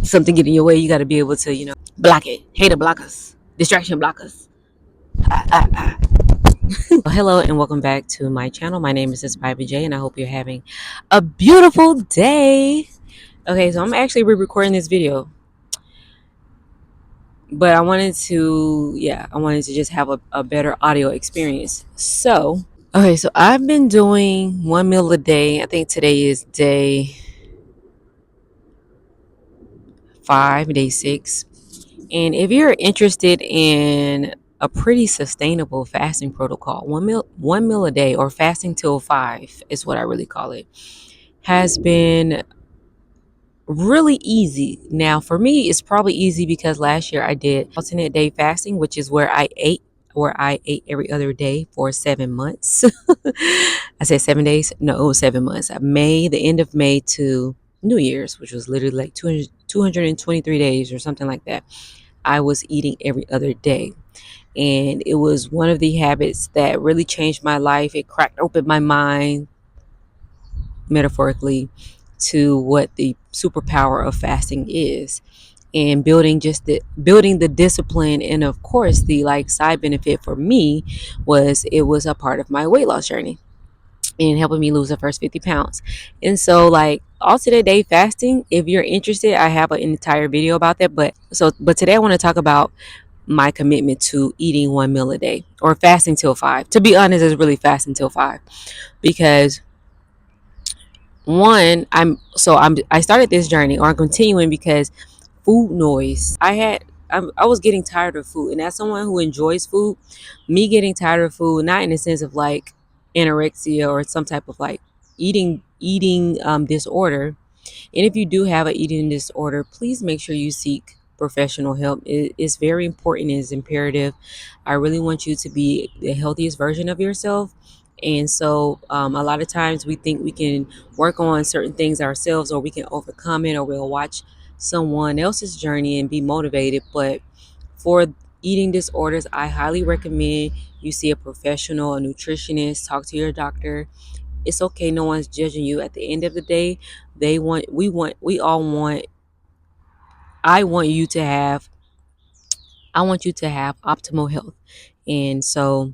something get in your way, you got to be able to, block it. Hater blockers, distraction blockers. Hello and welcome back to my channel. My name is Inspired J, and I hope you're having a beautiful day. Okay, so I'm actually re-recording this video, but I wanted to just have a better audio experience. So I've been doing one meal a day. I think today is day 5, day 6. And if you're interested in a pretty sustainable fasting protocol, one meal a day, or fasting till 5 is what I really call it, has been really easy. Now for me, it's probably easy because last year I did alternate day fasting, which is where I ate every other day for 7 months. I said 7 days. No, it was 7 months. The end of May to New Year's, which was literally like 223 days or something like that. I was eating every other day. And it was one of the habits that really changed my life. It cracked open my mind, metaphorically, to what the superpower of fasting is, and building the discipline. And of course, the like side benefit for me was it was a part of my weight loss journey and helping me lose the first 50 pounds. And so, like, alternate day fasting, if you're interested, I have an entire video about that. But today I want to talk about my commitment to eating one meal a day, or fasting till 5. To be honest, it's really fasting till 5, because one, I started this journey, or I'm continuing, because food noise. I was getting tired of food, and as someone who enjoys food, me getting tired of food, not in the sense of like anorexia or some type of like eating disorder. And if you do have an eating disorder, please make sure you seek professional help. It's very important. It's imperative. I really want you to be the healthiest version of yourself. And so a lot of times we think we can work on certain things ourselves, or we can overcome it, or we'll watch someone else's journey and be motivated. But for eating disorders, I highly recommend you see a professional, a nutritionist, talk to your doctor. It's okay. No one's judging you. At the end of the day, we all want, I want you to have, I want you to have optimal health. And so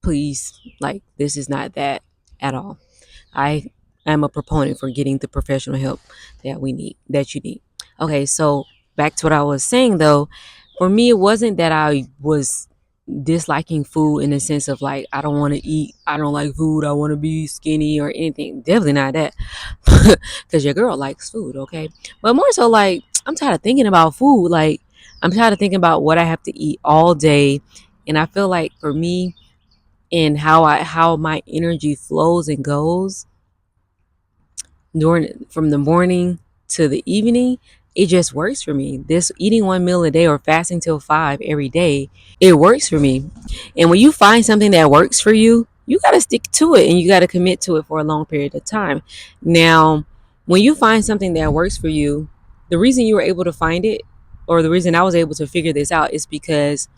please, like, this is not that at all. I am a proponent for getting the professional help that you need. Okay, so back to what I was saying though. For me, it wasn't that I was disliking food in the sense of like I don't want to eat, I don't like food, I want to be skinny or anything. Definitely not that. Because your girl likes food, okay? But more so like I'm tired of thinking about food. Like I'm tired of thinking about what I have to eat all day. And I feel like for me, and how my energy flows and goes during from the morning to the evening, it just works for me. This eating one meal a day, or fasting till 5 every day, it works for me. And when you find something that works for you, you got to stick to it, and you got to commit to it for a long period of time. Now, when you find something that works for you, the reason you were able to find it, or the reason I was able to figure this out, is because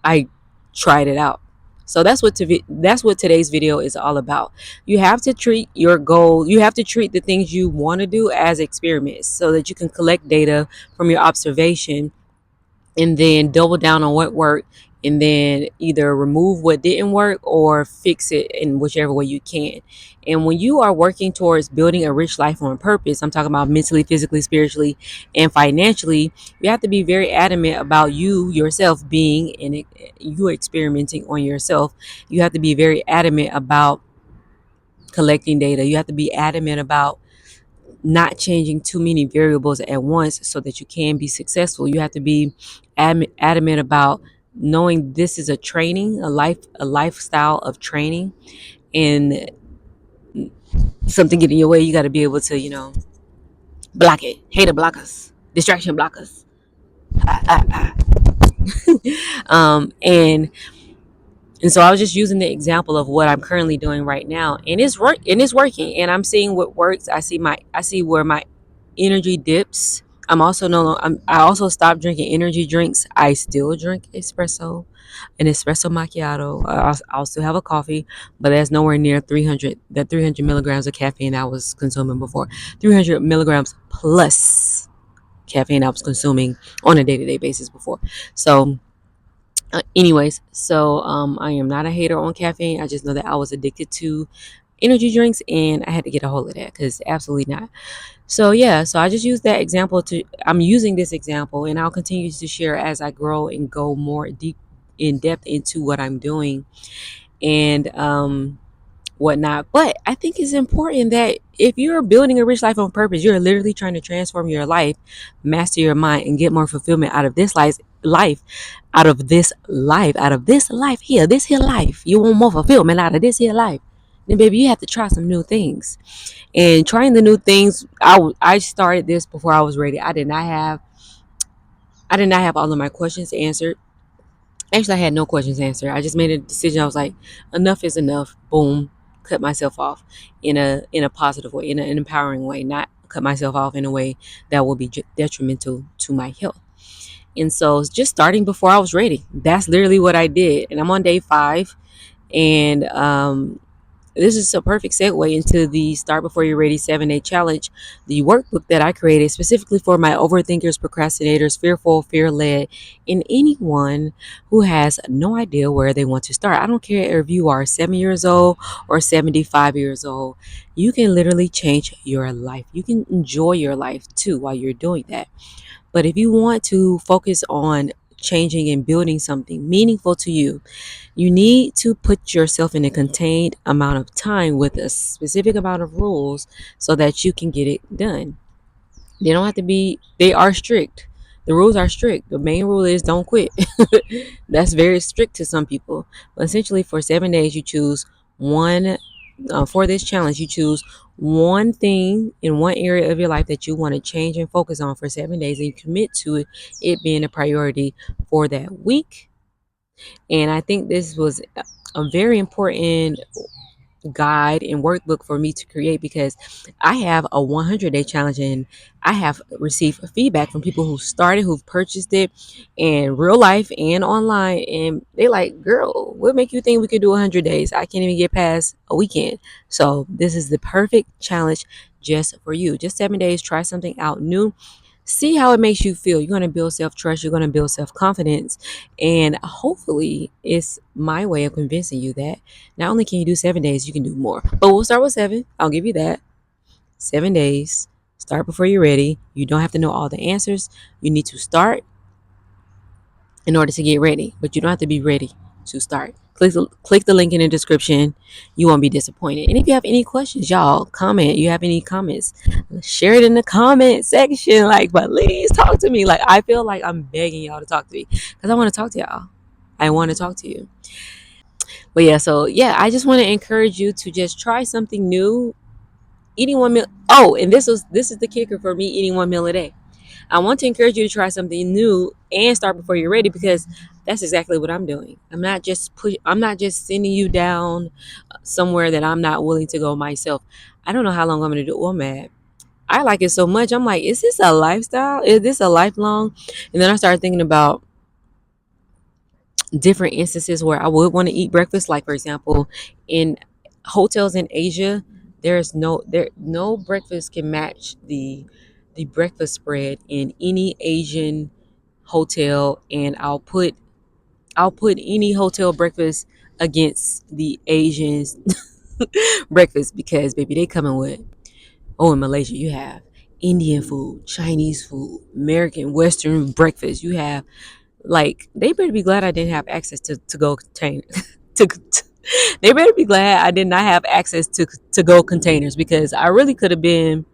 I tried it out. So that's what today's video is all about. You have to treat your goal, you have to treat the things you want to do as experiments, so that you can collect data from your observation, and then double down on what worked, and then either remove what didn't work or fix it in whichever way you can. And when you are working towards building a rich life on purpose, I'm talking about mentally, physically, spiritually, and financially, you have to be very adamant about you yourself being in you experimenting on yourself. You have to be very adamant about collecting data. You have to be adamant about not changing too many variables at once so that you can be successful. You have to be adamant about knowing this is a training, a lifestyle of training, and something get in your way, you got to be able to, block it. Hater blockers, distraction blockers. And so I was just using the example of what I'm currently doing right now, and it's working, and I'm seeing what works. I see where my energy dips. I'm also no longer, I also stopped drinking energy drinks. I still drink an espresso macchiato. I'll still have a coffee, but that's nowhere near 300 milligrams of caffeine I was consuming before. 300 milligrams plus. caffeine I was consuming on a day-to-day basis before. So anyways, so I am not a hater on caffeine. I just know that I was addicted to energy drinks and I had to get a hold of that because absolutely not. So yeah, so I just use that example to I'm using this example and I'll continue to share as I grow and go more deep in depth into what I'm doing and whatnot. But I think it's important that if you're building a rich life on purpose, you're literally trying to transform your life, master your mind, and get more fulfillment out of this life, out of this life here, this here life. You want more fulfillment out of this here life. Then baby, you have to try some new things. And trying the new things, I started this before I was ready. I did not have all of my questions answered. Actually, I had no questions answered. I just made a decision. I was like, enough is enough. Boom, cut myself off in a positive way, in an empowering way, not cut myself off in a way that will be detrimental to my health. And so, just starting before I was ready. That's literally what I did. And I'm on day 5, and this is a perfect segue into the Start Before You're Ready 7-day challenge, the workbook that I created specifically for my overthinkers, procrastinators, fearful, fear led, and anyone who has no idea where they want to start. I don't care if you are 7 years old or 75 years old. You can literally change your life. You can enjoy your life too while you're doing that. But if you want to focus on changing and building something meaningful to you, you need to put yourself in a contained amount of time with a specific amount of rules so that you can get it done. They don't have to be, they are strict. The rules are strict. The main rule is don't quit. That's very strict to some people. But essentially, for 7 days, you choose one, for this challenge, you choose one thing in one area of your life that you want to change and focus on for 7 days, and you commit to it being a priority for that week. And I think this was a very important guide and workbook for me to create because I have a 100-day challenge and I have received feedback from people who started, who've purchased it in real life and online. And they like, girl, what make you think we could do 100 days? I can't even get past a weekend. So this is the perfect challenge just for you. Just 7 days, try something out new. See how it makes you feel. You're going to build self trust. You're going to build self confidence. And hopefully, it's my way of convincing you that not only can you do 7 days, you can do more. But we'll start with 7. I'll give you that. 7 days. Start before you're ready. You don't have to know all the answers. You need to start in order to get ready, but you don't have to be ready to start. Click the link in the description. You won't be disappointed. And if you have any questions, y'all, comment. You have any comments, share it in the comment section. Like, but please talk to me. Like, I feel like I'm begging y'all to talk to me because I want to talk to y'all. I want to talk to you. But yeah, so yeah, I just want to encourage you to just try something new. Eating one meal. Oh, and this is the kicker for me, eating one meal a day. I want to encourage you to try something new and start before you're ready because that's exactly what I'm doing. I'm not just sending you down somewhere that I'm not willing to go myself. I don't know how long I'm going to do OMAD. I like it so much. I'm like, is this a lifestyle? Is this a lifelong? And then I started thinking about different instances where I would want to eat breakfast. Like for example, in hotels in Asia, no breakfast can match the breakfast spread in any Asian hotel, and I'll put any hotel breakfast against the Asians breakfast because baby they coming with, oh, in Malaysia you have Indian food, Chinese food, American Western breakfast. You have, like, they better be glad I didn't have access to go container to they better be glad I did not have access to go containers because I really could have been.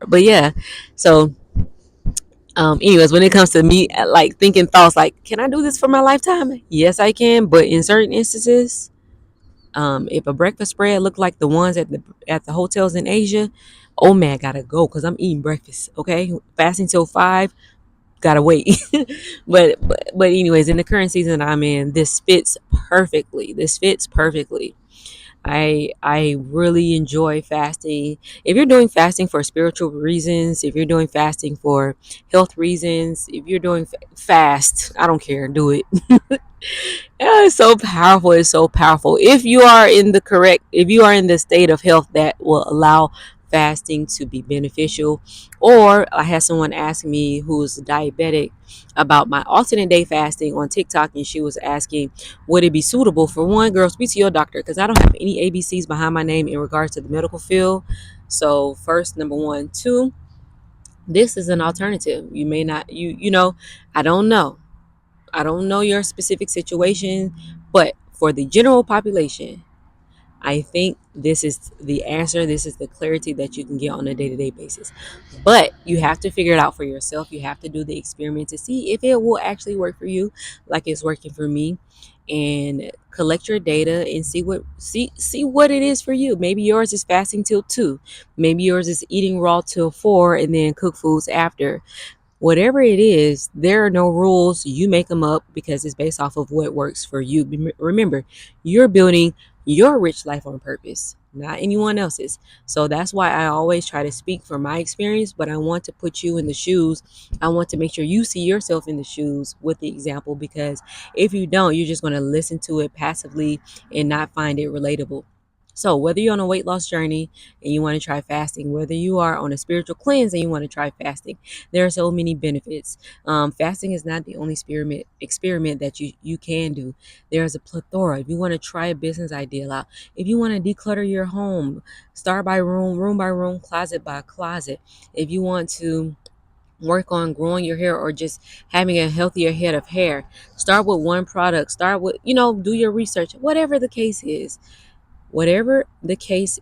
But yeah, so anyways, when it comes to me like thinking thoughts like, can I do this for my lifetime? Yes, I can. But in certain instances, if a breakfast spread look like the ones at the hotels in Asia, oh man, gotta go because I'm eating breakfast. Okay, fasting till 5, gotta wait. But anyways, in the current season I'm in, this fits perfectly. This fits perfectly. I really enjoy fasting. If you're doing fasting for spiritual reasons, if you're doing fasting for health reasons, if you're doing fast, I don't care, do it. Yeah, it's so powerful. It's so powerful. If you are in the state of health that will allow fasting to be beneficial. Or I had someone ask me who's diabetic about my alternate day fasting on TikTok, and she was asking, would it be suitable for one girl? Speak to your doctor, because I don't have any ABCs behind my name in regards to the medical field. So first, number one. Two, this is an alternative. You may not, you know, I don't know. I don't know your specific situation, but for the general population, I think this is the answer. This is the clarity that you can get on a day to day basis. But you have to figure it out for yourself. You have to do the experiment to see if it will actually work for you, like it's working for me. And collect your data and see what it is for you. Maybe yours is fasting till 2. Maybe yours is eating raw till 4 and then cook foods after. Whatever it is, there are no rules. You make them up because it's based off of what works for you. Remember, you're building your rich life on purpose, not anyone else's. So that's why I always try to speak from my experience, but I want to put you in the shoes. I want to make sure you see yourself in the shoes with the example, because if you don't, you're just going to listen to it passively and not find it relatable. So, whether you're on a weight loss journey and you want to try fasting, whether you are on a spiritual cleanse and you want to try fasting, there are so many benefits. Fasting is not the only experiment that you can do. There's a plethora. If you want to try a business idea out, if you want to declutter your home, start by room by room, closet by closet. If you want to work on growing your hair or just having a healthier head of hair, start with one product. Start with, do your research. Whatever the case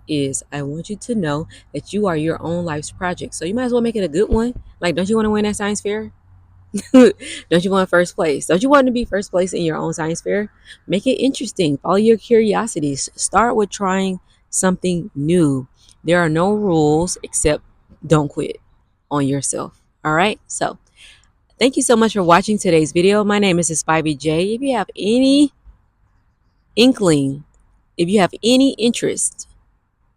is, I want you to know that you are your own life's project. So you might as well make it a good one. Like, don't you want to win that science fair? Don't you want first place? Don't you want to be first place in your own science fair? Make it interesting. Follow your curiosities. Start with trying something new. There are no rules except don't quit on yourself. All right. So thank you so much for watching today's video. My name is Spivey J. If you have any inkling, if you have any interest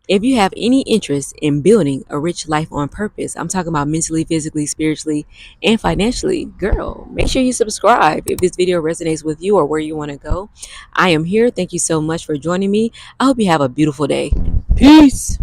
if you have any interest in building a rich life on purpose, I'm talking about mentally, physically, spiritually, and financially, girl, make sure you subscribe if this video resonates with you or where you want to go. I am here. Thank you so much for joining me. I hope you have a beautiful day. Peace.